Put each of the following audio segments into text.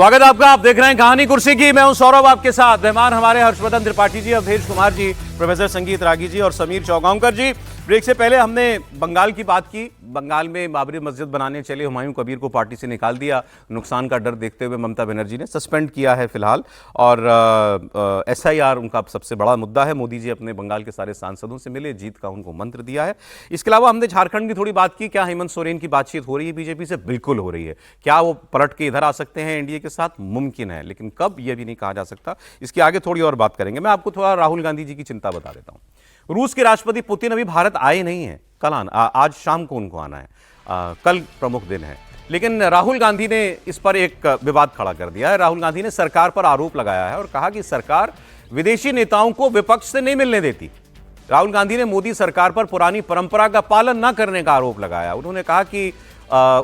स्वागत है आपका। आप देख रहे हैं कहानी कुर्सी की। मैं हूं सौरभ आपके साथ। मेहमान हमारे हर्षवर्धन त्रिपाठी जी, अवधेश कुमार जी, प्रोफेसर संगीत रागी जी और समीर चौगांवकर जी। ब्रेक से पहले हमने बंगाल की बात की। बंगाल में बाबरी मस्जिद बनाने चले हुमायूं कबीर को पार्टी से निकाल दिया। नुकसान का डर देखते हुए ममता बनर्जी ने सस्पेंड किया है फिलहाल। और SIR उनका सबसे बड़ा मुद्दा है। मोदी जी अपने बंगाल के सारे सांसदों से मिले, जीत का उनको मंत्र दिया है। इसके अलावा हमने झारखंड की थोड़ी बात की। क्या हेमंत सोरेन की बातचीत हो रही है बीजेपी से? बिल्कुल हो रही है। क्या वो पलट के इधर आ सकते हैं एनडीए के साथ? मुमकिन है, लेकिन कब यह भी नहीं कहा जा सकता। इसके आगे थोड़ी और बात करेंगे। मैं आपको थोड़ा राहुल गांधी जी की चिंता बता देता हूं। रूस के राष्ट्रपति पुतिन अभी भारत आए नहीं है, कल आज शाम को उनको आना है। कल प्रमुख दिन है। लेकिन राहुल गांधी ने इस पर एक विवाद खड़ा कर दिया है। राहुल गांधी ने सरकार पर आरोप लगाया है और कहा कि सरकार विदेशी नेताओं को विपक्ष से नहीं मिलने देती। राहुल गांधी ने मोदी सरकार पर पुरानी परंपरा का पालन न करने का आरोप लगाया। उन्होंने कहा कि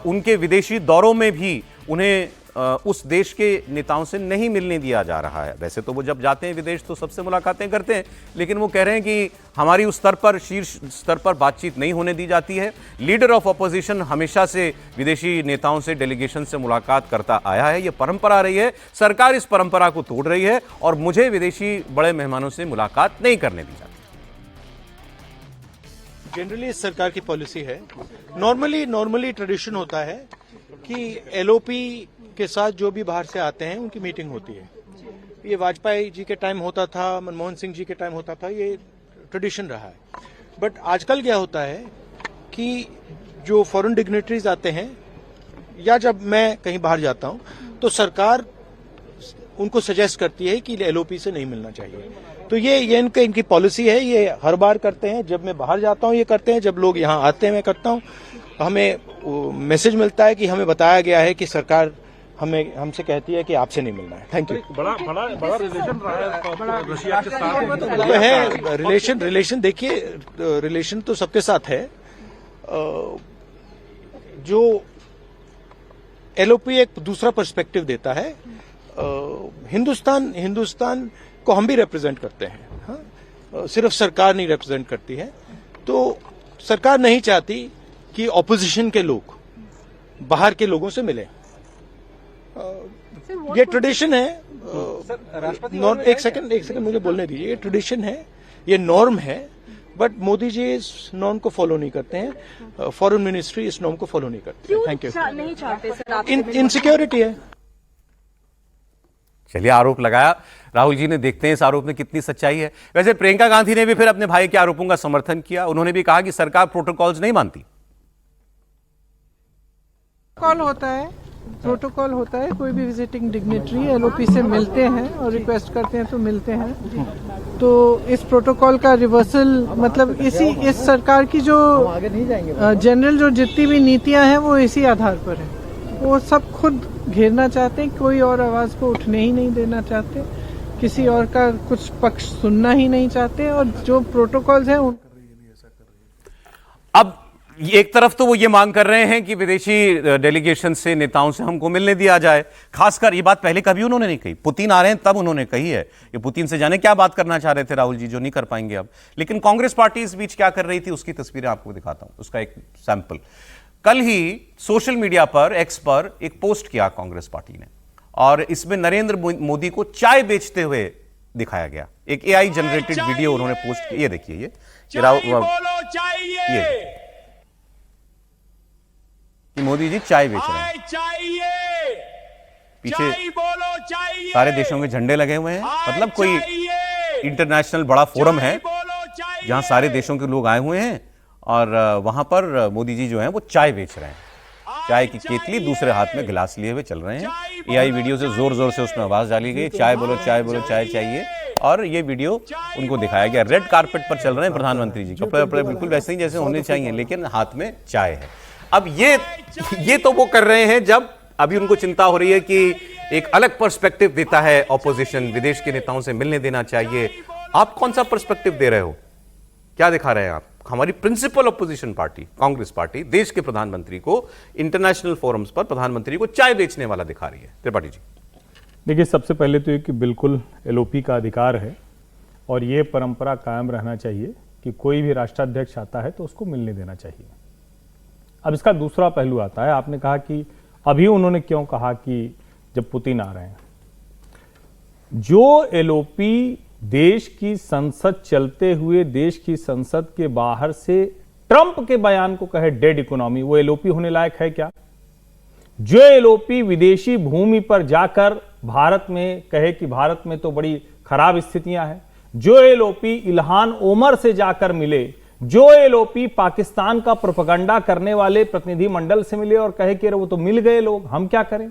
उनके विदेशी दौरों में भी उन्हें उस देश के नेताओं से नहीं मिलने दिया जा रहा है। वैसे तो वो जब जाते हैं विदेश तो सबसे मुलाकातें करते हैं, लेकिन वो कह रहे हैं कि हमारी उस स्तर पर, शीर्ष स्तर पर बातचीत नहीं होने दी जाती है। लीडर ऑफ अपोजिशन हमेशा से विदेशी नेताओं से, डेलीगेशन से मुलाकात करता आया है। ये परंपरा रही है। सरकार इस परंपरा को तोड़ रही है और मुझे विदेशी बड़े मेहमानों से मुलाकात नहीं करने दी जाती। जनरली इस सरकार की पॉलिसी है। नॉर्मली ट्रेडिशन होता है कि LOP के साथ जो भी बाहर से आते हैं उनकी मीटिंग होती है। ये वाजपेयी जी के टाइम होता था, मनमोहन सिंह जी के टाइम होता था, ये ट्रेडिशन रहा है। बट आजकल क्या होता है कि जो फॉरेन डिग्नेटरीज आते हैं या जब मैं कहीं बाहर जाता हूं तो सरकार उनको सजेस्ट करती है कि LOP से नहीं मिलना चाहिए। तो ये इनकी पॉलिसी है। ये हर बार करते हैं। जब मैं बाहर जाता हूं ये करते हैं, जब लोग यहाँ आते हैं मैं करता हूं। हमें मैसेज मिलता है कि हमें बताया गया है कि सरकार हमसे कहती है कि आपसे नहीं मिलना है। Thank you. बड़ा रिलेशन रहा है रशिया के साथ। वो है रिलेशन देखिए, रिलेशन तो सबके साथ है। जो LOP एक दूसरा पर्सपेक्टिव देता है। हिंदुस्तान को हम भी रिप्रेजेंट करते हैं। हाँ? सिर्फ सरकार नहीं रिप्रेजेंट करती है। तो सरकार नहीं चाहती कि ऑपोजिशन के लोग बाहर के लोगों से मिले। ये ट्रेडिशन है। एक सेकंड मुझे बोलने दीजिए। ये ट्रेडिशन है, ये नॉर्म है। बट मोदी जी इस नॉर्म को फॉलो नहीं करते हैं। फॉरेन मिनिस्ट्री इस नॉर्म को फॉलो नहीं करती है। Thank you. नहीं चाहते सर, इनसिक्योरिटी है। चलिए, आरोप लगाया राहुल जी ने, देखते हैं इस आरोप में कितनी सच्चाई है। वैसे प्रियंका गांधी ने भी फिर अपने भाई के आरोपों का समर्थन किया। उन्होंने भी कहा कि सरकार प्रोटोकॉल्स नहीं मानती। प्रोटोकॉल होता है। कोई भी विजिटिंग डिग्नेटरी LOP से मिलते हैं और रिक्वेस्ट करते हैं तो मिलते हैं। तो इस प्रोटोकॉल का रिवर्सल मतलब इस सरकार की जो जनरल जो जितनी भी नीतियां हैं वो इसी आधार पर है। वो सब खुद घेरना चाहते हैं, कोई और आवाज को उठने ही नहीं देना चाहते, किसी और का कुछ पक्ष सुनना ही नहीं चाहते। और जो प्रोटोकॉल्स हैं अब एक तरफ तो वो ये मांग कर रहे हैं कि विदेशी डेलीगेशन से, नेताओं से हमको मिलने दिया जाए। खासकर ये बात पहले कभी उन्होंने नहीं कही। पुतिन आ रहे हैं तब उन्होंने कही है। ये पुतिन से जाने क्या बात करना चाह रहे थे राहुल जी, जो नहीं कर पाएंगे अब। लेकिन कांग्रेस पार्टी इस बीच क्या कर रही थी, उसकी तस्वीरें आपको दिखाता हूं। उसका एक सैंपल। कल ही सोशल मीडिया पर, एक्स पर एक पोस्ट किया कांग्रेस पार्टी ने, और इसमें नरेंद्र मोदी को चाय बेचते हुए दिखाया गया। एक AI जनरेटेड वीडियो उन्होंने पोस्ट किया। ये देखिए, ये मोदी जी चाय बेच रहे हैं। पीछे सारे देशों के झंडे लगे हुए हैं। मतलब कोई इंटरनेशनल बड़ा फोरम है जहां सारे देशों के लोग आए हुए हैं और वहां पर मोदी जी जो हैं वो चाय बेच रहे हैं। चाय की केतली, दूसरे हाथ में गिलास लिए हुए चल रहे हैं। AI वीडियो से जोर जोर से उसमें आवाज डाली गई, चाय बोलो, चाय बोलो, चाय चाहिए। और ये वीडियो उनको दिखाया गया। रेड कारपेट पर चल रहे हैं प्रधानमंत्री जी, कपड़े वपड़े बिल्कुल वैसे ही जैसे होने चाहिए, लेकिन हाथ में चाय है। अब ये तो वो कर रहे हैं जब अभी उनको चिंता हो रही है कि एक अलग पर्सपेक्टिव देता है ऑपोजिशन, विदेश के नेताओं से मिलने देना चाहिए। आप कौन सा पर्सपेक्टिव दे रहे हो? क्या दिखा रहे हैं आप? हमारी principal opposition party Congress party देश के प्रधानमंत्री को इंटरनेशनल फोरम्स पर प्रधानमंत्री को चाय बेचने वाला दिखा रही है। त्रिपाठी जी, देखिए, सबसे पहले तो ये कि बिल्कुल LOP का अधिकार है और ये परंपरा कायम रहना चाहिए कि कोई भी राष्ट्राध्यक्ष आता है तो उसको मिलने देना चाहिए। अब इसका दूसरा पहलू आता है। आपने कहा कि अभी उन्होंने क्यों कहा कि जब पुतिन आ रहे हैं। जो एलओपी देश की संसद चलते हुए देश की संसद के बाहर से ट्रंप के बयान को कहे डेड इकोनॉमी, वो एलओपी होने लायक है क्या? जो एलओपी विदेशी भूमि पर जाकर भारत में कहे कि भारत में तो बड़ी खराब स्थितियां हैं, जो एलओपी इल्हान ओमर से जाकर मिले, जो एलओपी पाकिस्तान का प्रोपेगेंडा करने वाले प्रतिनिधि मंडल से मिले और कहे कि वो तो मिल गए लोग, हम क्या करें,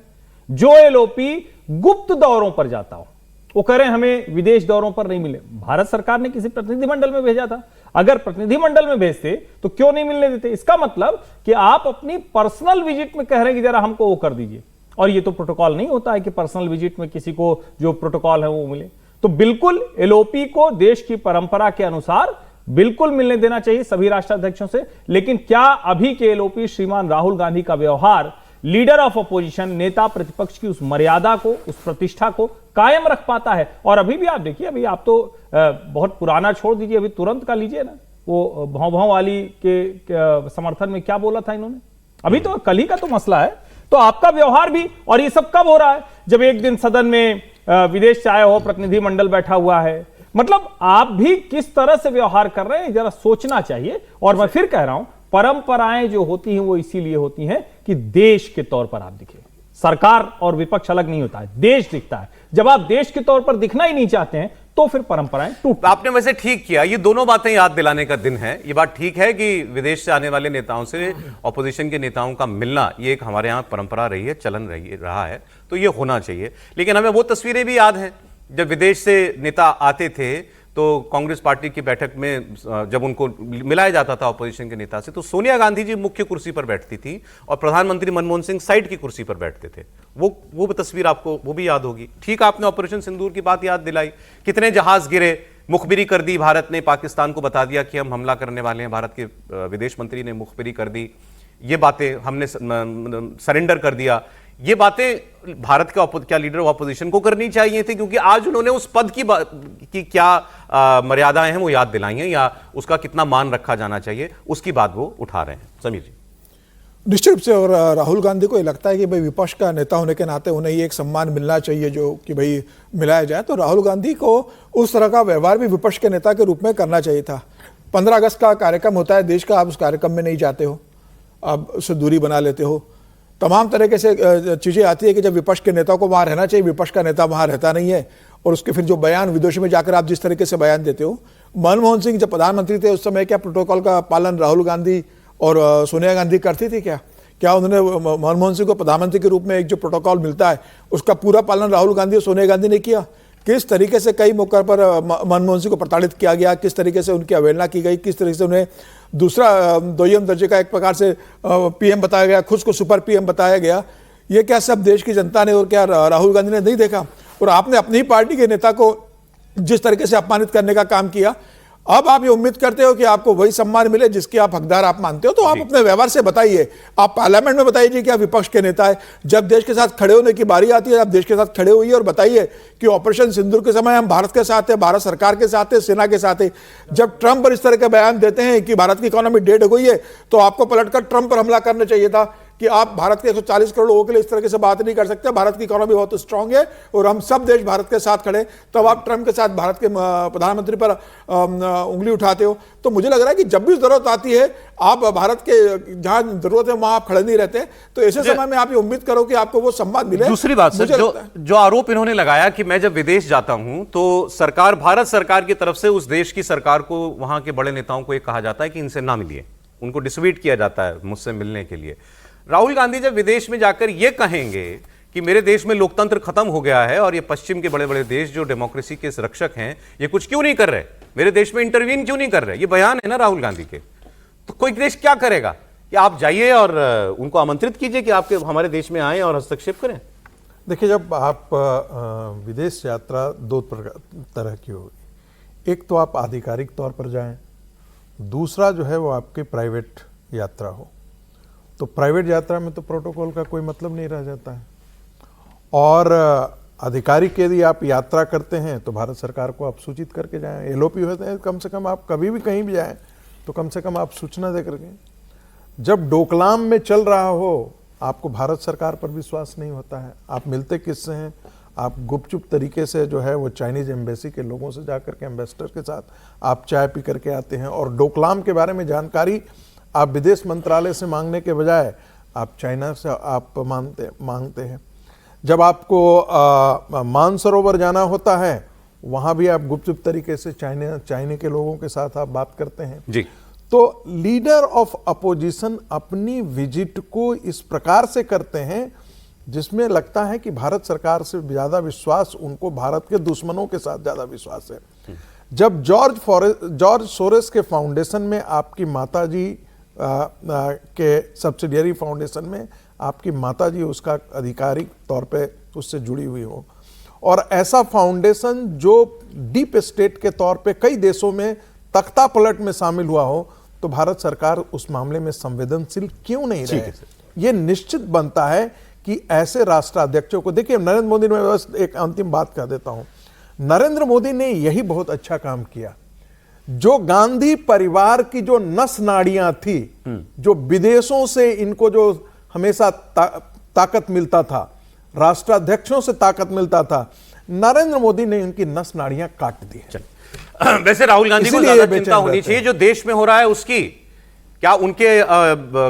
जो एलओपी गुप्त दौरों पर जाता हो, वो कह रहे हैं हमें विदेश दौरों पर नहीं मिले। भारत सरकार ने किसी प्रतिनिधिमंडल में भेजा था, अगर प्रतिनिधिमंडल में भेजते तो क्यों नहीं मिलने देते? इसका मतलब कि आप अपनी पर्सनल विजिट में कह रहे हैं कि जरा हमको वो कर दीजिए, और ये तो प्रोटोकॉल नहीं होता है कि पर्सनल विजिट में किसी को जो प्रोटोकॉल है वो मिले। तो बिल्कुल एलओपी को देश की परंपरा के अनुसार बिल्कुल मिलने देना चाहिए सभी राष्ट्राध्यक्षों से। लेकिन क्या अभी के एलओपी श्रीमान राहुल गांधी का व्यवहार लीडर ऑफ अपोजिशन, नेता प्रतिपक्ष की उस मर्यादा को, उस प्रतिष्ठा को कायम रख पाता है? और अभी भी आप देखिए, अभी आप तो बहुत पुराना छोड़ दीजिए, अभी तुरंत का लीजिए ना, वो भौं भौं वाली के समर्थन में क्या बोला था इन्होंने, अभी तो कल ही का तो मसला है। तो आपका व्यवहार भी, और ये सब कब हो रहा है? जब एक दिन सदन में विदेश से आए हो, प्रतिनिधिमंडल बैठा हुआ है, मतलब आप भी किस तरह से व्यवहार कर रहे हैं जरा सोचना चाहिए। और मैं फिर कह रहा हूं, परंपराएं जो होती हैं वो इसीलिए होती हैं कि देश के तौर पर आप दिखे। सरकार और विपक्ष अलग नहीं होता है, देश दिखता है। जब आप देश के तौर पर दिखना ही नहीं चाहते हैं तो फिर परंपराएं टूट। आपने वैसे ठीक किया, ये दोनों बातें याद दिलाने का दिन है। ये बात ठीक है कि विदेश से आने वाले नेताओं से ऑपोजिशन के नेताओं का मिलना, ये एक हमारे यहाँ परंपरा रही है, चलन रहा है, तो ये होना चाहिए। लेकिन हमें वो तस्वीरें भी याद हैं जब विदेश से नेता आते थे तो कांग्रेस पार्टी की बैठक में जब उनको मिलाया जाता था ऑपोजिशन के नेता से, तो सोनिया गांधी जी मुख्य कुर्सी पर बैठती थी और प्रधानमंत्री मनमोहन सिंह साइड की कुर्सी पर बैठते थे। वो तस्वीर आपको वो भी याद होगी। ठीक, आपने ऑपरेशन सिंदूर की बात याद दिलाई, कितने जहाज गिरे, मुखबिरी कर दी भारत ने, पाकिस्तान को बता दिया कि हम हमला करने वाले हैं, भारत के विदेश मंत्री ने मुखबिरी कर दी, ये बातें हमने सरेंडर कर दिया। ये बातें भारत के क्या लीडर ऑफ अपोजिशन को करनी चाहिए थी, क्योंकि आज उन्होंने उस पद की क्या मर्यादाएं हैं वो याद दिलाई हैं, या उसका कितना मान रखा जाना चाहिए, उसकी बात वो उठा रहे हैं। समीर जी। निश्चित रूप से, और राहुल गांधी को ये लगता है कि भाई विपक्ष का नेता होने के नाते उन्हें ये एक सम्मान मिलना चाहिए जो कि भाई मिलाया जाए। तो राहुल गांधी को उस तरह का व्यवहार भी विपक्ष के नेता के रूप में करना चाहिए था। 15 अगस्त का कार्यक्रम होता है देश का, आप उस कार्यक्रम में नहीं जाते हो, आप उससे दूरी बना लेते हो, तमाम तरीके से चीज़ें आती है कि जब विपक्ष के नेता को वहाँ रहना चाहिए, विपक्ष का नेता वहाँ रहता नहीं है। और उसके फिर जो बयान विदेशों में जाकर आप जिस तरीके से बयान देते हो, मनमोहन सिंह जब प्रधानमंत्री थे उस समय क्या प्रोटोकॉल का पालन राहुल गांधी और सोनिया गांधी करती थी? क्या उन्होंने मनमोहन सिंह को प्रधानमंत्री के रूप में एक जो प्रोटोकॉल मिलता है उसका पूरा पालन राहुल गांधी और सोनिया गांधी ने किया? किस तरीके से कई मौके पर मनमोहन सिंह को प्रताड़ित किया गया, किस तरीके से उनकी अवहेलना की गई, किस तरीके से उन्हें दूसरा दोयम दर्जे का एक प्रकार से पीएम बताया गया, खुद को सुपर पीएम बताया गया। ये क्या सब देश की जनता ने और क्या राहुल गांधी ने नहीं देखा? और आपने अपनी ही पार्टी के नेता को जिस तरीके से अपमानित करने का काम किया, अब आप ये उम्मीद करते हो कि आपको वही सम्मान मिले जिसके आप हकदार आप मानते हो, तो आप अपने व्यवहार से बताइए, आप पार्लियामेंट में बताइए कि आप विपक्ष के नेता है। जब देश के साथ खड़े होने की बारी आती है, आप देश के साथ खड़े होइए और बताइए कि ऑपरेशन सिंदूर के समय हम भारत के साथ है, भारत सरकार के साथ है, सेना के साथ है। जब ट्रंप पर इस तरह के बयान देते हैं कि भारत की इकोनॉमी डेड हो गई है, तो आपको पलटकर ट्रंप पर हमला करना चाहिए था कि आप भारत के 140 करोड़ लोगों के लिए इस तरह से बात नहीं कर सकते, भारत की इकोनॉमी बहुत स्ट्रांग है और हम सब देश भारत के साथ खड़े। तब आप ट्रंप के साथ भारत के प्रधानमंत्री पर उंगली उठाते हो। तो मुझे लग रहा है कि जब भी जरूरत आती है, आप भारत के जहां जरूरत है वहां आप खड़े नहीं रहते। तो ऐसे समय में आप ये उम्मीद करो कि आपको वो सम्मान मिले। दूसरी बात सर, जो आरोप इन्होंने लगाया कि मैं जब विदेश जाता हूं तो सरकार, भारत सरकार की तरफ से उस देश की सरकार को, वहां के बड़े नेताओं को यह कहा जाता है कि इनसे ना मिलिए, उनको डिसवीट किया जाता है मुझसे मिलने के लिए। राहुल गांधी जब विदेश में जाकर यह कहेंगे कि मेरे देश में लोकतंत्र खत्म हो गया है और ये पश्चिम के बड़े बड़े देश जो डेमोक्रेसी के रक्षक हैं, ये कुछ क्यों नहीं कर रहे, मेरे देश में इंटरवीन क्यों नहीं कर रहे, ये बयान है ना राहुल गांधी के, तो कोई देश क्या करेगा कि आप जाइए और उनको आमंत्रित कीजिए कि आपके हमारे देश में आए और हस्तक्षेप करें? देखिए, जब आप विदेश यात्रा दो तरह की होगी, एक तो आप आधिकारिक तौर पर जाएं, दूसरा जो है वो आपकी प्राइवेट यात्रा हो। तो प्राइवेट यात्रा में तो प्रोटोकॉल का कोई मतलब नहीं रह जाता है। और आधिकारिक यदि आप यात्रा करते हैं तो भारत सरकार को आप सूचित करके जाएं। एलओपी होते हैं, कम से कम आप कभी भी कहीं भी जाएं तो कम से कम आप सूचना दे करके। जब डोकलाम में चल रहा हो आपको भारत सरकार पर विश्वास नहीं होता है। आप मिलते किससे हैं? आप गुपचुप तरीके से जो है वो चाइनीज एम्बेसी के लोगों से जाकर के एम्बेसडर के साथ आप चाय पी करके आते हैं, और डोकलाम के बारे में जानकारी आप विदेश मंत्रालय से मांगने के बजाय आप चाइना से आप मांगते हैं। जब आपको मानसरोवर जाना होता है वहां भी आप गुपचुप तरीके से चाइना के लोगों के साथ आप बात करते हैं जी। तो लीडर ऑफ अपोजिशन अपनी विजिट को इस प्रकार से करते हैं जिसमें लगता है कि भारत सरकार से ज्यादा विश्वास उनको भारत के दुश्मनों के साथ ज्यादा विश्वास है। जब जॉर्ज सोरेस के फाउंडेशन में आपकी माताजी के सब्सिडियरी फाउंडेशन में आपकी माताजी उसका आधिकारिक तौर पे उससे जुड़ी हुई हो, और ऐसा फाउंडेशन जो डीप स्टेट के तौर पे कई देशों में तख्ता पलट में शामिल हुआ हो, तो भारत सरकार उस मामले में संवेदनशील क्यों नहीं रहे? यह निश्चित बनता है कि ऐसे राष्ट्राध्यक्षों को देखिए, नरेंद्र मोदी ने, बस एक अंतिम बात कह देता हूं, नरेंद्र मोदी ने यही बहुत अच्छा काम किया। जो गांधी परिवार की जो नस नाड़ियां थी, जो विदेशों से इनको जो हमेशा ताकत मिलता था, राष्ट्राध्यक्षों से ताकत मिलता था, नरेंद्र मोदी ने इनकी नस नाड़ियां काट दी है। वैसे राहुल गांधी को ज्यादा चिंता होनी चाहिए जो देश में हो रहा है उसकी। क्या उनके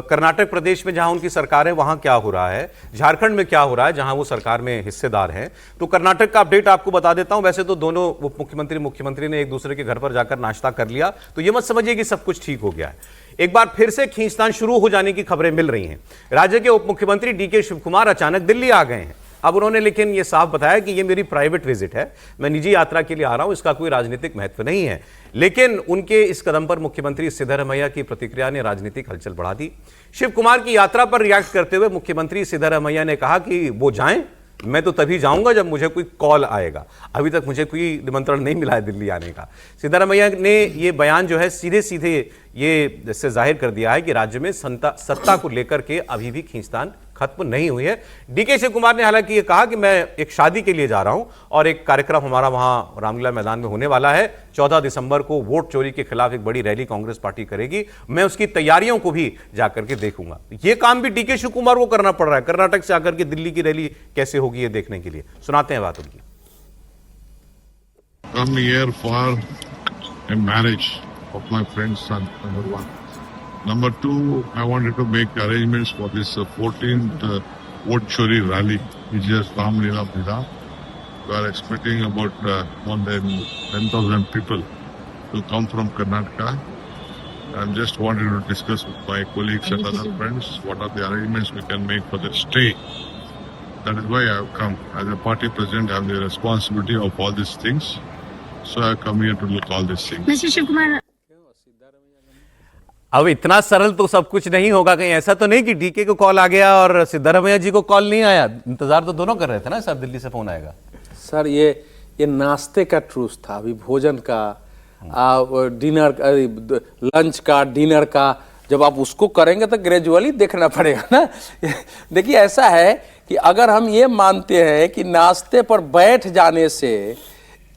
कर्नाटक प्रदेश में जहां उनकी सरकार है वहां क्या हो रहा है, झारखंड में क्या हो रहा है जहां वो सरकार में हिस्सेदार हैं। तो कर्नाटक का अपडेट आपको बता देता हूं। वैसे तो दोनों उप मुख्यमंत्री ने एक दूसरे के घर पर जाकर नाश्ता कर लिया, तो ये मत समझिए कि सब कुछ ठीक हो गया है। एक बार फिर से खींचतान शुरू हो जाने की खबरें मिल रही हैं। राज्य के उप मुख्यमंत्री डीके शिव कुमार अचानक दिल्ली आ गए हैं। अब उन्होंने लेकिन ये साफ बताया कि ये मेरी प्राइवेट विजिट है, मैं निजी यात्रा के लिए आ रहा हूं, इसका कोई राजनीतिक महत्व नहीं है। लेकिन उनके इस कदम पर मुख्यमंत्री सिद्धरामैया की प्रतिक्रिया ने राजनीतिक हलचल बढ़ा दी। शिव कुमार की यात्रा पर रिएक्ट करते हुए मुख्यमंत्री सिद्धरामैया ने कहा कि वो जाएं, मैं तो तभी जाऊंगा जब मुझे कोई कॉल आएगा। अभी तक मुझे कोई निमंत्रण नहीं मिला है दिल्ली आने का। सिद्धरामैया ने ये बयान जो है सीधे सीधे ये इससे जाहिर कर दिया है कि राज्य में सत्ता को लेकर के अभी भी खींचतान खत्म नहीं हुई है। डीके शिव कुमार ने हालांकि ये कहा कि मैं एक शादी के लिए जा रहा हूं और एक कार्यक्रम हमारा वहां रामलीला मैदान में होने वाला है। 14 दिसंबर को वोट चोरी के खिलाफ एक बड़ी रैली कांग्रेस पार्टी करेगी, मैं उसकी तैयारियों को भी जाकर के देखूंगा। ये काम भी डीके शिव कुमार को करना पड़ रहा है। कर्नाटक से आकर के दिल्ली की रैली कैसे होगी ये देखने के लिए सुनाते हैं बात उनकी। Come here for a marriage of my friend's son, number one. Number two, I wanted to make arrangements for this 14th vote chori rally, which is Ramlila Mela. We are expecting about more than 10,000 people to come from Karnataka. I just wanted to discuss with my colleagues and other friends what are the arrangements we can make for the stay. That is why I have come. As a party president, I have the responsibility of all these things. So I have come here to look all these things. Mr. Shivkumar. अब इतना सरल तो सब कुछ नहीं होगा। कहीं ऐसा तो नहीं कि डीके को कॉल आ गया और सिद्धरामैया जी को कॉल नहीं आया? इंतजार तो दोनों कर रहे थे ना सर, दिल्ली से फोन आएगा। सर ये नाश्ते का ट्रूस था, अभी भोजन का, डिनर, लंच का, डिनर का, जब आप उसको करेंगे तो ग्रेजुअली देखना पड़ेगा ना। देखिए ऐसा है कि अगर हम ये मानते हैं कि नाश्ते पर बैठ जाने से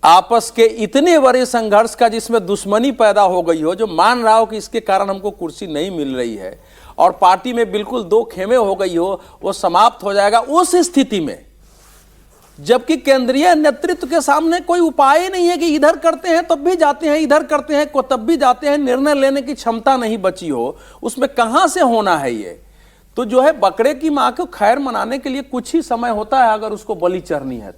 आपस के इतने बड़े संघर्ष का जिसमें दुश्मनी पैदा हो गई हो, जो मान रहा हो कि इसके कारण हमको कुर्सी नहीं मिल रही है और पार्टी में बिल्कुल दो खेमे हो गई हो, वो समाप्त हो जाएगा। उस स्थिति में जबकि केंद्रीय नेतृत्व के सामने कोई उपाय नहीं है कि इधर करते हैं तब भी जाते हैं, इधर करते हैं को तब भी जाते हैं, निर्णय लेने की क्षमता नहीं बची हो, उसमें कहां से होना है ये? तो जो है बकरे की मां को खैर मनाने के लिए कुछ ही समय होता है, अगर उसको बलि चढ़नी है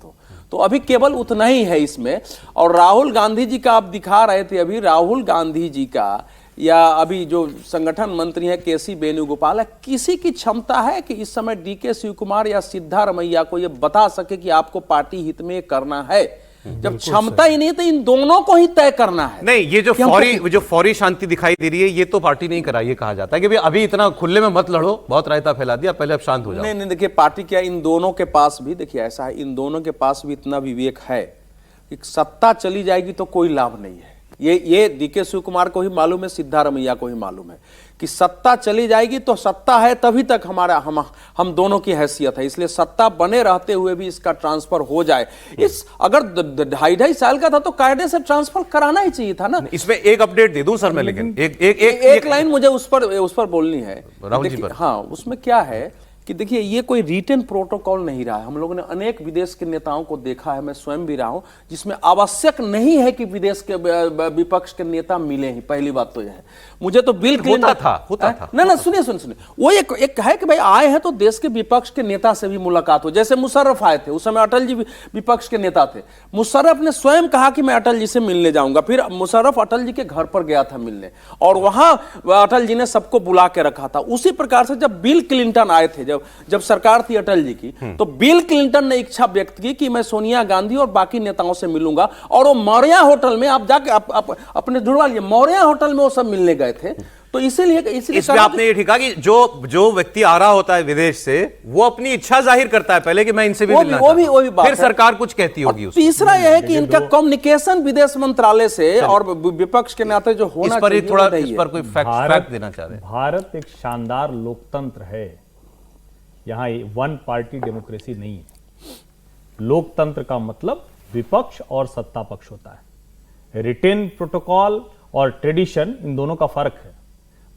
तो अभी केवल उतना ही है इसमें। और राहुल गांधी जी का आप दिखा रहे थे अभी, राहुल गांधी जी का या अभी जो संगठन मंत्री है केसी वेणुगोपाल है, किसी की क्षमता है कि इस समय डीके शिव कुमार या सिद्धारमैया को यह बता सके कि आपको पार्टी हित में करना है? जब क्षमता ही नहीं तो इन दोनों को ही तय करना है। नहीं, ये जो फौरी शांति दिखाई दे रही है ये तो पार्टी नहीं करा, ये कहा जाता है कि भाई अभी इतना खुले में मत लड़ो, बहुत रायता फैला दिया, पहले अब शांत हो जाओ। नहीं देखिए, पार्टी क्या, इन दोनों के पास भी देखिए ऐसा है, इन दोनों के पास भी इतना विवेक है कि सत्ता चली जाएगी तो कोई लाभ नहीं है। ये डीके शिव कुमार को ही मालूम है, सिद्धारमैया को ही मालूम है कि सत्ता चली जाएगी तो सत्ता है तभी तक हमारा हम दोनों की हैसियत है, इसलिए सत्ता बने रहते हुए भी इसका ट्रांसफर हो जाए। इस अगर 2.5 साल का था तो कायदे से ट्रांसफर कराना ही चाहिए था ना। इसमें एक अपडेट दे दूं सर मैं, लेकिन एक लाइन मुझे उस पर बोलनी है राहुल जी पर। हाँ, उसमें क्या है कि देखिए ये कोई रिटन प्रोटोकॉल नहीं रहा है। हम लोगों ने अनेक विदेश के नेताओं को देखा है, मैं स्वयं भी रहा हूं, जिसमें आवश्यक नहीं है कि विदेश के विपक्ष के नेता मिले ही। पहली बात तो यह है। मुझे तो बिल क्लिंटन होता था। ना सुनिए, वो एक है कि भाई आए हैं तो देश के विपक्ष के नेता से भी मुलाकात हो। जैसे मुशर्रफ आए थे, उस समय अटल जी विपक्ष के नेता थे। मुशर्रफ ने स्वयं कहा कि मैं अटल जी से मिलने जाऊंगा, फिर मुशर्रफ अटल जी के घर पर गया था मिलने, और वहां अटल जी ने सबको बुला के रखा था। उसी प्रकार से जब बिल क्लिंटन आए थे, जब सरकार थी अटल जी की, तो बिल क्लिंटन ने इच्छा व्यक्त की कि मैं सोनिया गांधी और बाकी नेताओं से मिलूंगा, और वो मौर्या होटल में, आप जाके अपने जुड़वा लिए, मौर्या होटल में वो सब मिलने गए थे। तो इसीलिए इसमें आपने ये ठीक कि जो व्यक्ति आ रहा होता है विदेश से, वो अपनी इच्छा जाहिर करता है पहले कि मैं इनसे भी मिलना चाहता हूं, फिर सरकार कुछ कहती होगी उसको। तीसरा यह है कि इनका कम्युनिकेशन विदेश मंत्रालय से और विपक्ष के नाते जो होना चाहिए, इस पर कोई फैक्ट देना चाह रहे हैं। भारत एक शानदार लोकतंत्र है, यहां वन पार्टी डेमोक्रेसी नहीं है। लोकतंत्र का मतलब विपक्ष और सत्ता पक्ष होता है। रिटेन प्रोटोकॉल और ट्रेडिशन, इन दोनों का फर्क है।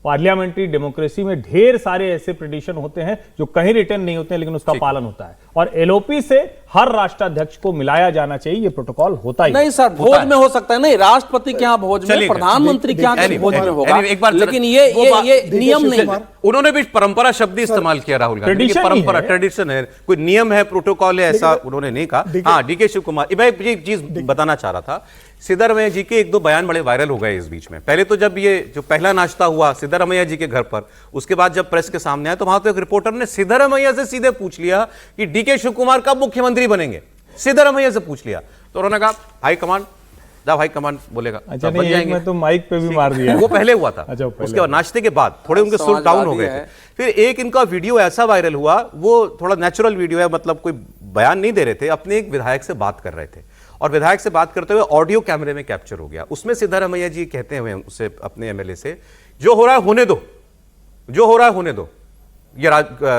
पार्लियामेंट्री डेमोक्रेसी में ढेर सारे ऐसे ट्रेडिशन होते हैं जो कहीं रिटर्न नहीं होते हैं, लेकिन उसका पालन होता है। और एलओपी से हर राष्ट्राध्यक्ष को मिलाया जाना चाहिए, ये प्रोटोकॉल होता ही नहीं सर, भोज में हो सकता है, नहीं राष्ट्रपति के यहाँ भोज में, प्रधानमंत्री के यहाँ भोज में होगा, एक बार लेकिन ये नियम नहीं है। उन्होंने भी परंपरा शब्द इस्तेमाल किया राहुल गांधी, परंपरा ट्रेडिशन है, कोई नियम है, प्रोटोकॉल है, ऐसा उन्होंने नहीं कहा। हाँ, डीके शिव कुमार, मैं ये चीज बताना चाह रहा था। सिद्धारमैया जी के एक दो बयान बड़े वायरल हो गए इस बीच में। पहले तो जब ये जो पहला नाश्ता हुआ सिद्धारमैया जी के घर पर, उसके बाद जब प्रेस के सामने आया तो वहां तो एक रिपोर्टर ने सिद्धारमैया से सीधे पूछ लिया कि डीके शिव कुमार कब मुख्यमंत्री बनेंगे, सिद्धारमैया से पूछ लिया। तो उन्होंने कहा हाई कमांड, जब हाई कमांड बोलेगा अच्छा, नहीं, एक में तो माइक पे भी मार दिया। वो पहले हुआ था। अच्छा, उसके बाद नाश्ते के बाद थोड़े उनके सुर डाउन हो गए थे। फिर एक इनका वीडियो ऐसा वायरल हुआ, वो थोड़ा नेचुरल वीडियो है, मतलब कोई बयान नहीं दे रहे थे, अपने एक विधायक से बात कर रहे थे, और विधायक से बात करते हुए ऑडियो कैमरे में कैप्चर हो गया। उसमें सिद्धारमैया जी कहते हुए उससे, अपने एमएलए से, जो हो रहा है होने दो, जो हो रहा है होने दो, ये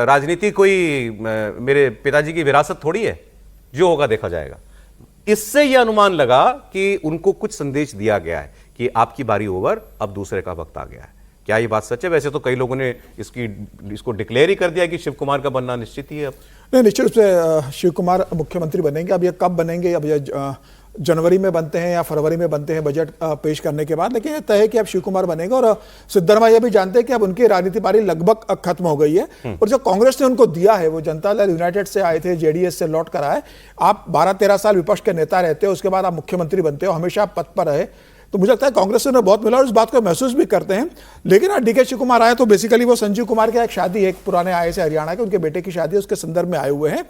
राजनीति कोई मेरे पिताजी की विरासत थोड़ी है, जो होगा देखा जाएगा। इससे यह अनुमान लगा कि उनको कुछ संदेश दिया गया है कि आपकी बारी ओवर, अब दूसरे का वक्त आ गया है। क्या ये बात सच है? वैसे तो कई लोगों ने इसको डिक्लेयर ही कर दिया कि शिव कुमार का बनना निश्चित ही है। अब नहीं, निश्चित रूप से शिव कुमार मुख्यमंत्री बनेंगे। अब ये कब बनेंगे, अब ये जनवरी में बनते हैं या फरवरी में बनते हैं बजट पेश करने के बाद, लेकिन ये तय है कि अब शिव कुमार बनेंगे। और सिद्धारमैया भी जानते हैं कि अब उनकी राजनीति पारी लगभग खत्म हो गई है, और जो कांग्रेस ने उनको दिया है, वो जनता दल यूनाइटेड से आए थे, जेडीएस से लौट कर आए। आप 12-13 साल विपक्ष के नेता रहते हो, उसके बाद आप मुख्यमंत्री बनते हो, हमेशा आप पद पर रहे, तो मुझे लगता है कांग्रेस से उन्हें बहुत मिला और इस बात को महसूस भी करते हैं। लेकिन आज डीके शिव कुमार आए तो बेसिकली वो संजीव कुमार की एक शादी, एक पुराने आए से हरियाणा के, उनके बेटे की शादी है, उसके संदर्भ में आए हुए हैं।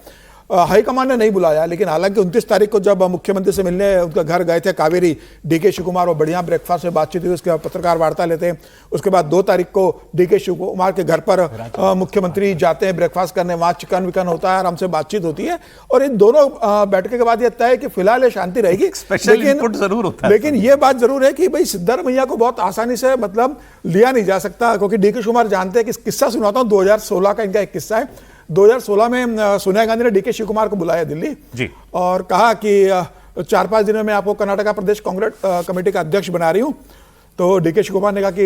हाईकमान ने नहीं बुलाया, लेकिन हालांकि 29 तारीख को जब मुख्यमंत्री से मिलने उनका घर गए थे कावेरी, डीके शिव कुमार, और बढ़िया ब्रेकफास्ट में बातचीत हुई, उसके बाद पत्रकार वार्ता लेते हैं। उसके बाद 2 तारीख को डीके शिव कुमार के घर पर मुख्यमंत्री जाते हैं ब्रेकफास्ट करने, वहां चिकन विकन होता है, आराम से बातचीत होती है, और इन दोनों बैठक के बाद यह तय है कि फिलहाल ये शांति रहेगी। लेकिन ये बात जरूर है कि भाई सिद्धारमैया को बहुत आसानी से मतलब लिया नहीं जा सकता, क्योंकि डीके शिव कुमार जानते हैं कि किस्सा सुनाता हूं, 2016 का इनका एक किस्सा है। 2016 में सोनिया गांधी ने डीके शिव कुमार को बुलाया दिल्ली जी, और कहा कि 4-5 दिनों में आपको कर्नाटका प्रदेश कांग्रेस कमेटी का अध्यक्ष बना रही हूं। तो डीके शिव कुमार ने कहा कि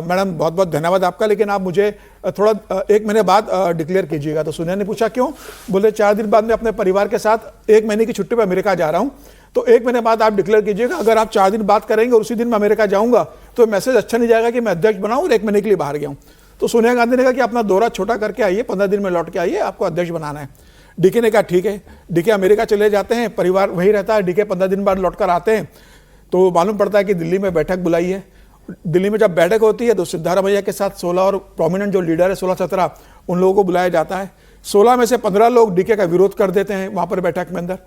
मैडम बहुत बहुत धन्यवाद आपका, लेकिन आप मुझे थोड़ा 1 महीने बाद डिक्लेयर कीजिएगा। तो सोनिया ने पूछा क्यों? बोले 4 दिन बाद मैं अपने परिवार के साथ 1 महीने की छुट्टी पर अमेरिका जा रहा हूं, तो 1 महीने बाद आप डिक्लेयर कीजिएगा। अगर आप 4 दिन बात करेंगे और उसी दिन मैं अमेरिका जाऊंगा तो मैसेज अच्छा नहीं जाएगा कि मैं अध्यक्ष बनाऊं और 1 महीने के लिए बाहर गया हूं। तो सोनिया गांधी ने कहा कि अपना दौरा छोटा करके आइए, 15 दिन में लौट के आइए, आपको अध्यक्ष बनाना है। डीके ने कहा ठीक है। डीके अमेरिका चले जाते हैं, परिवार वहीं रहता है। डीके 15 दिन बाद लौटकर आते हैं तो मालूम पड़ता है कि दिल्ली में बैठक बुलाई है। दिल्ली में जब बैठक होती है तो सिद्धारमैया के साथ 16 और प्रोमिनेंट जो लीडर है 16-17 उन लोगों को बुलाया जाता है। 16 में से 15 लोग डीके का विरोध कर देते हैं वहां पर बैठक में अंदर,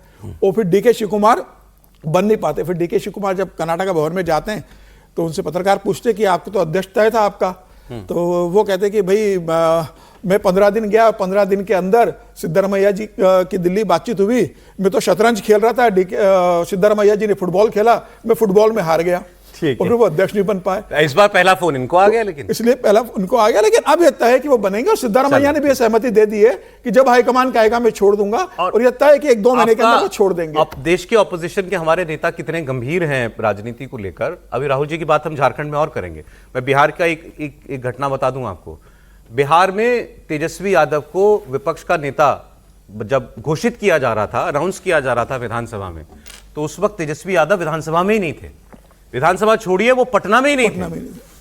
और फिर डीके शिव कुमार बन नहीं पाते। फिर डीके शिव कुमार जब कर्नाटका भवन में जाते हैं तो उनसे पत्रकार पूछते कि आपको तो अध्यक्ष तय था आपका, तो वो कहते कि भाई मैं 15 दिन गया, 15 दिन के अंदर सिद्धारमैया जी की दिल्ली बातचीत हुई, मैं तो शतरंज खेल रहा था, सिद्धारमैया जी ने फुटबॉल खेला, मैं फुटबॉल में हार गया, और फिर वो अध्यक्ष नहीं बन पाए। इस बार पहला फोन इनको आ गया, लेकिन इसलिए पहला उनको आ गया, लेकिन अब यह तय है कि वो बनेंगे। और सिद्धारमैया ने भी सहमति दे दी है कि जब हाईकमान कहेगा मैं छोड़ दूंगा, और यह तय है कि 1-2 महीने के अंदर वो छोड़ देंगे। अब देश के ऑपोजिशन के हमारे नेता कितने गंभीर हैं राजनीति को लेकर। अभी राहुल जी की बात हम झारखंड में और करेंगे। मैं बिहार का एक घटना बता दूं आपको। बिहार में तेजस्वी यादव को विपक्ष का नेता जब घोषित किया जा रहा था, अनाउंस किया जा रहा था विधानसभा में, तो उस वक्त तेजस्वी यादव विधानसभा में ही नहीं थे। विधानसभा छोड़िए, वो पटना में ही नहीं थे,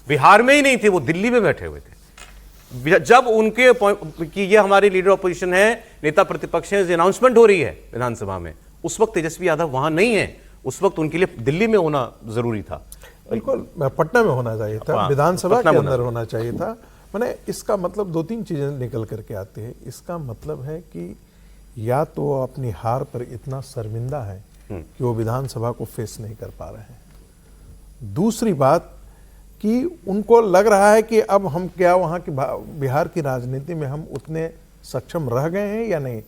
बिहार में ही नहीं थे, वो दिल्ली में बैठे हुए थे। जब उनके कि ये हमारे लीडर ऑपोजिशन है, नेता प्रतिपक्ष है, अनाउंसमेंट हो रही है विधानसभा में, उस वक्त तेजस्वी यादव वहां नहीं है। उस वक्त उनके लिए दिल्ली में होना जरूरी था। बिल्कुल, पटना में होना चाहिए था, विधानसभा के अंदर होना चाहिए था। मैंने इसका मतलब 2-3 चीजें निकल करके आती है। इसका मतलब है कि या तो वो अपनी हार पर इतना शर्मिंदा है कि वो विधानसभा को फेस नहीं कर पा रहे हैं। दूसरी बात कि उनको लग रहा है कि अब हम क्या वहाँ की बिहार की राजनीति में हम उतने सक्षम रह गए हैं या नहीं।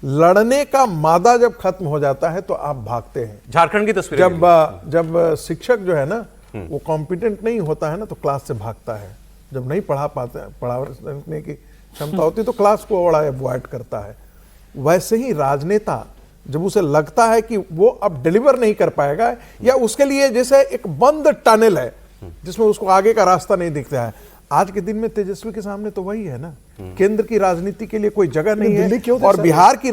लड़ने का मादा जब खत्म हो जाता है तो आप भागते हैं। झारखंड की तस्वीर जब शिक्षक जो है ना वो कॉम्पिटेंट नहीं होता है ना तो क्लास से भागता है। जब नहीं पढ़ाने की क्षमता होती तो क्लास को बड़ा अवॉइड करता है। वैसे ही राजनेता जब उसे लगता है कि वो अब डिलीवर नहीं कर पाएगा या उसके लिए जैसे एक बंद टनल है जिसमें उसको आगे का रास्ता नहीं दिखता है। आज के दिन में तेजस्वी के सामने तो वही है ना, केंद्र की राजनीति के लिए कोई जगह नहीं है। और बिहार की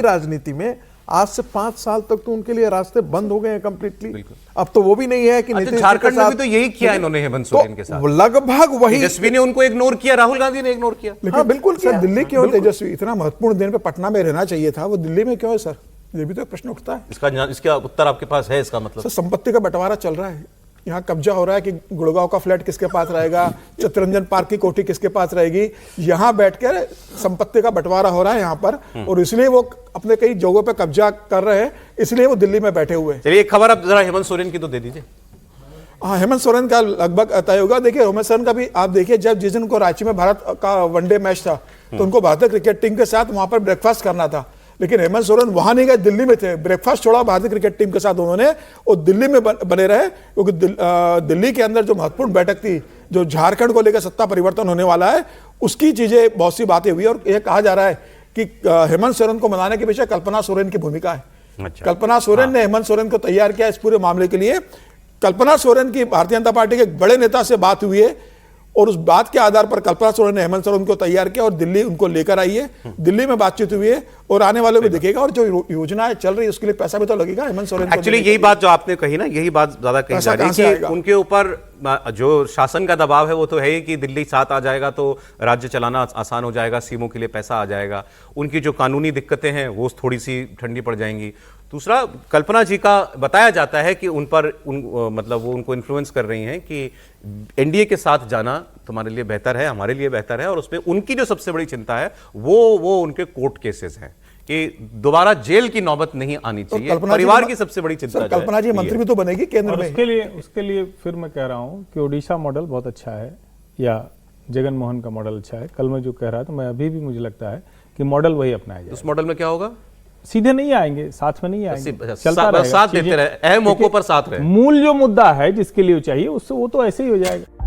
राजनीति में आज से 5 साल तक तो उनके लिए रास्ते बंद हो गए हैं कंप्लीटली। अब तो वो भी नहीं है कि झारखंड में भी तो यही किया इन्होंने हेमंत सोरेन के साथ, लगभग वही। तेजस्वी ने उनको इग्नोर किया, राहुल गांधी ने इग्नोर किया। लेकिन बिल्कुल सर, दिल्ली क्यों तेजस्वी इतना महत्वपूर्ण दिन पे पटना में रहना चाहिए था, वो दिल्ली में क्यों है सर? ये भी तो प्रश्न उठता है। इसका उत्तर आपके पास है? इसका मतलब सर संपत्ति का बंटवारा चल रहा है, यहाँ कब्जा हो रहा है कि गुड़गांव का फ्लैट किसके पास रहेगा, चित्तरंजन पार्क की कोठी किसके पास रहेगी। यहाँ बैठकर संपत्ति का बंटवारा हो रहा है यहाँ पर, और इसलिए वो अपने कई जगहों पे कब्जा कर रहे हैं, इसलिए वो दिल्ली में बैठे हुए हैं। चलिए एक खबर अब जरा हेमंत सोरेन की तो दे दीजिए। हाँ, हेमंत सोरेन का लगभग तय होगा। देखिए हेमंत सोरेन का भी आप देखिए, जब जिस दिन उनको रांची में भारत का वनडे मैच था तो उनको भारतीय क्रिकेट टीम के साथ वहां पर ब्रेकफास्ट करना था, लेकिन हेमंत सोरेन वहां नहीं गए, दिल्ली में थे। ब्रेकफास्ट छोड़ा भारतीय क्रिकेट टीम के साथ उन्होंने, और दिल्ली में बने रहे, क्योंकि दिल्ली के अंदर जो महत्वपूर्ण बैठक थी, जो झारखंड को लेकर सत्ता परिवर्तन होने वाला है, उसकी चीजें बहुत सी बातें हुई। और यह कहा जा रहा है कि हेमंत सोरेन को मनाने के पीछे कल्पना सोरेन की भूमिका है। अच्छा। कल्पना सोरेन ने हेमंत सोरेन को तैयार किया इस पूरे मामले के लिए। कल्पना सोरेन की भारतीय जनता पार्टी के एक बड़े नेता से बात हुई है, और उस बात के आधार पर कल्पना सोरेन ने हेमंत सोरेन को तैयार किया और दिल्ली उनको लेकर आई है। दिल्ली में बातचीत हुई है और आने वाले में दिखेगा, और जो योजनाएं चल रही है उसके लिए पैसा भी तो लगेगा हेमंत सोरेन। एक्चुअली यही बात जो आपने कही ना, यही बात ज्यादा कही जा रही है कि उनके ऊपर जो शासन का दबाव है वो तो है ही कि दिल्ली साथ आ जाएगा तो राज्य चलाना आसान हो जाएगा, सीएमओ के लिए पैसा आ जाएगा। उनकी जो कानूनी दिक्कतें हैं वो थोड़ी सी ठंडी पड़ जाएंगी। दूसरा, कल्पना जी का बताया जाता है कि उन पर मतलब वो उनको इन्फ्लुएंस कर रही हैं कि एनडीए के साथ जाना तुम्हारे लिए बेहतर है, हमारे लिए बेहतर है। और उसमें उनकी जो सबसे बड़ी चिंता है वो उनके कोर्ट केसेस हैं कि दोबारा जेल की नौबत नहीं आनी चाहिए। तो परिवार की सबसे बड़ी चिंता कल्पना जी मंत्री भी तो बनेगी केंद्र में। उसके लिए फिर मैं कह रहा हूं कि ओडिशा मॉडल बहुत अच्छा है या जगन मोहन का मॉडल अच्छा है। कल मैं जो कह रहा था, मैं अभी भी मुझे लगता है कि मॉडल वही अपनाया जाए। उस मॉडल में क्या होगा? सीधे नहीं आएंगे, साथ में नहीं आएंगे, चलता रहेगा, साथ देते रहे, अहम मौकों पर साथ रहे। मूल जो मुद्दा है जिसके लिए चाहिए उससे वो तो ऐसे ही हो जाएगा।